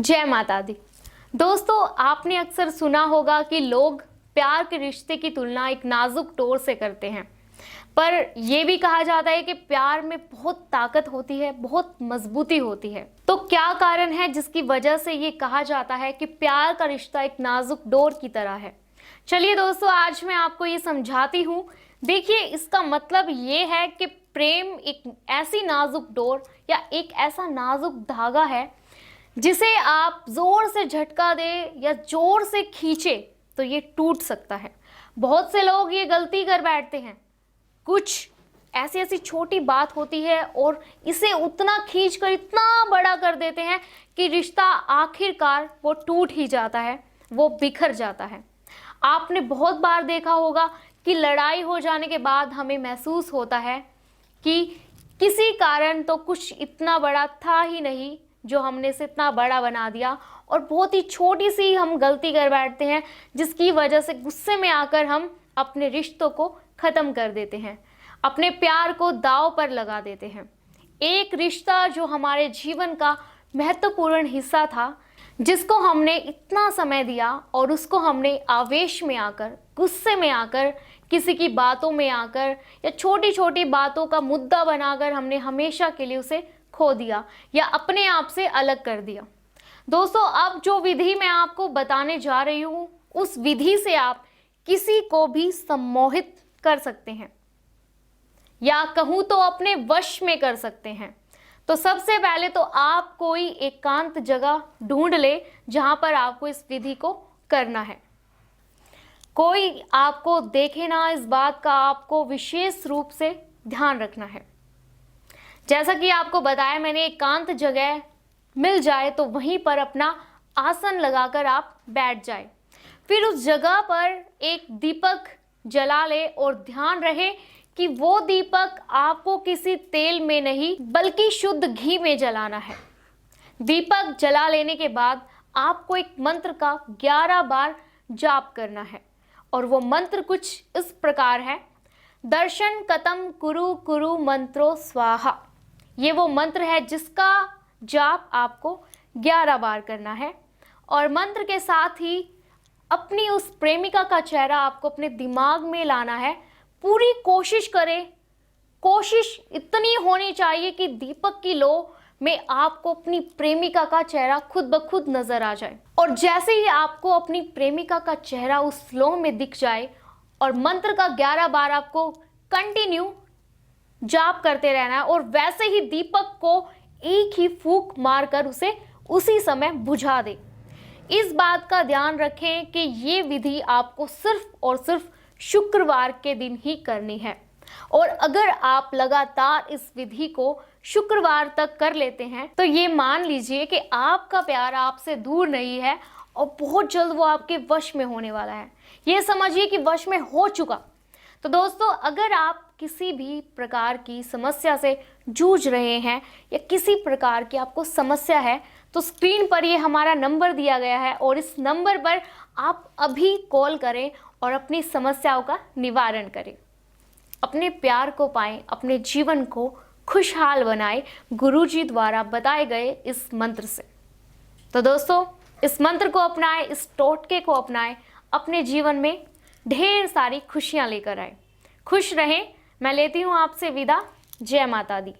जय माता दी। दोस्तों, आपने अक्सर सुना होगा कि लोग प्यार के रिश्ते की तुलना एक नाजुक डोर से करते हैं, पर यह भी कहा जाता है कि प्यार में बहुत ताकत होती है, बहुत मजबूती होती है। तो क्या कारण है जिसकी वजह से ये कहा जाता है कि प्यार का रिश्ता एक नाजुक डोर की तरह है? चलिए दोस्तों, आज मैं आपको ये समझाती हूँ। देखिए, इसका मतलब ये है कि प्रेम एक ऐसी नाजुक डोर या एक ऐसा नाजुक धागा है जिसे आप जोर से झटका दे या जोर से खींचे तो ये टूट सकता है। बहुत से लोग ये गलती कर बैठते हैं। कुछ ऐसी ऐसी छोटी बात होती है और इसे उतना खींचकर इतना बड़ा कर देते हैं कि रिश्ता आखिरकार वो टूट ही जाता है, वो बिखर जाता है। आपने बहुत बार देखा होगा कि लड़ाई हो जाने के बाद हमें महसूस होता है कि किसी कारण तो कुछ इतना बड़ा था ही नहीं जो हमने इसे इतना बड़ा बना दिया, और बहुत ही छोटी सी हम गलती कर बैठते हैं जिसकी वजह से गुस्से में आकर हम अपने रिश्तों को ख़त्म कर देते हैं, अपने प्यार को दांव पर लगा देते हैं। एक रिश्ता जो हमारे जीवन का महत्वपूर्ण हिस्सा था, जिसको हमने इतना समय दिया और उसको हमने आवेश में आकर, गुस्से में आकर, किसी की बातों में आकर या छोटी छोटी बातों का मुद्दा बनाकर हमने हमेशा के लिए उसे खो दिया या अपने आप से अलग कर दिया। दोस्तों, अब जो विधि मैं आपको बताने जा रही हूँ, उस विधि से आप किसी को भी सम्मोहित कर सकते हैं या कहूँ तो अपने वश में कर सकते हैं। तो सबसे पहले तो आप कोई एकांत जगह ढूंढ ले जहां पर आपको इस विधि को करना है। कोई आपको देखे ना, इस बात का आपको विशेष रूप से ध्यान रखना है। जैसा कि आपको बताया मैंने, एकांत जगह मिल जाए तो वहीं पर अपना आसन लगाकर आप बैठ जाए। फिर उस जगह पर एक दीपक जला ले और ध्यान रहे कि वो दीपक आपको किसी तेल में नहीं बल्कि शुद्ध घी में जलाना है। दीपक जला लेने के बाद आपको एक मंत्र का 11 बार जाप करना है, और वो मंत्र कुछ इस प्रकार है: दर्शन कतम कुरु कुरु मंत्रो स्वाहा। ये वो मंत्र है जिसका जाप आपको 11 बार करना है। और मंत्र के साथ ही अपनी उस प्रेमिका का चेहरा आपको अपने दिमाग में लाना है। पूरी कोशिश करें, कोशिश इतनी होनी चाहिए कि दीपक की लो में आपको अपनी प्रेमिका का चेहरा खुद ब खुद नजर आ जाए। और जैसे ही आपको अपनी प्रेमिका का चेहरा उस लो में दिख जाए और मंत्र का 11 बार आपको कंटिन्यू जाप करते रहना है, और वैसे ही दीपक को एक ही फूंक मारकर उसे उसी समय बुझा दे। इस बात का ध्यान रखें कि ये विधि आपको सिर्फ और सिर्फ शुक्रवार के दिन ही करनी है। और अगर आप लगातार इस विधि को शुक्रवार तक कर लेते हैं तो ये मान लीजिए कि आपका प्यार आपसे दूर नहीं है और बहुत जल्द वो आपके वश में होने वाला है। ये समझिए कि वश में हो चुका। तो दोस्तों, अगर आप किसी भी प्रकार की समस्या से जूझ रहे हैं या किसी प्रकार की आपको समस्या है, तो स्क्रीन पर ये हमारा नंबर दिया गया है और इस नंबर पर आप अभी कॉल करें और अपनी समस्याओं का निवारण करें। अपने प्यार को पाएं, अपने जीवन को खुशहाल बनाएं गुरुजी द्वारा बताए गए इस मंत्र से। तो दोस्तों, इस मंत्र को अपनाएं, इस टोटके को अपनाएं, अपने जीवन में ढेर सारी खुशियां लेकर आए। खुश रहें। मैं लेती हूँ आपसे विदा। जय माता दी।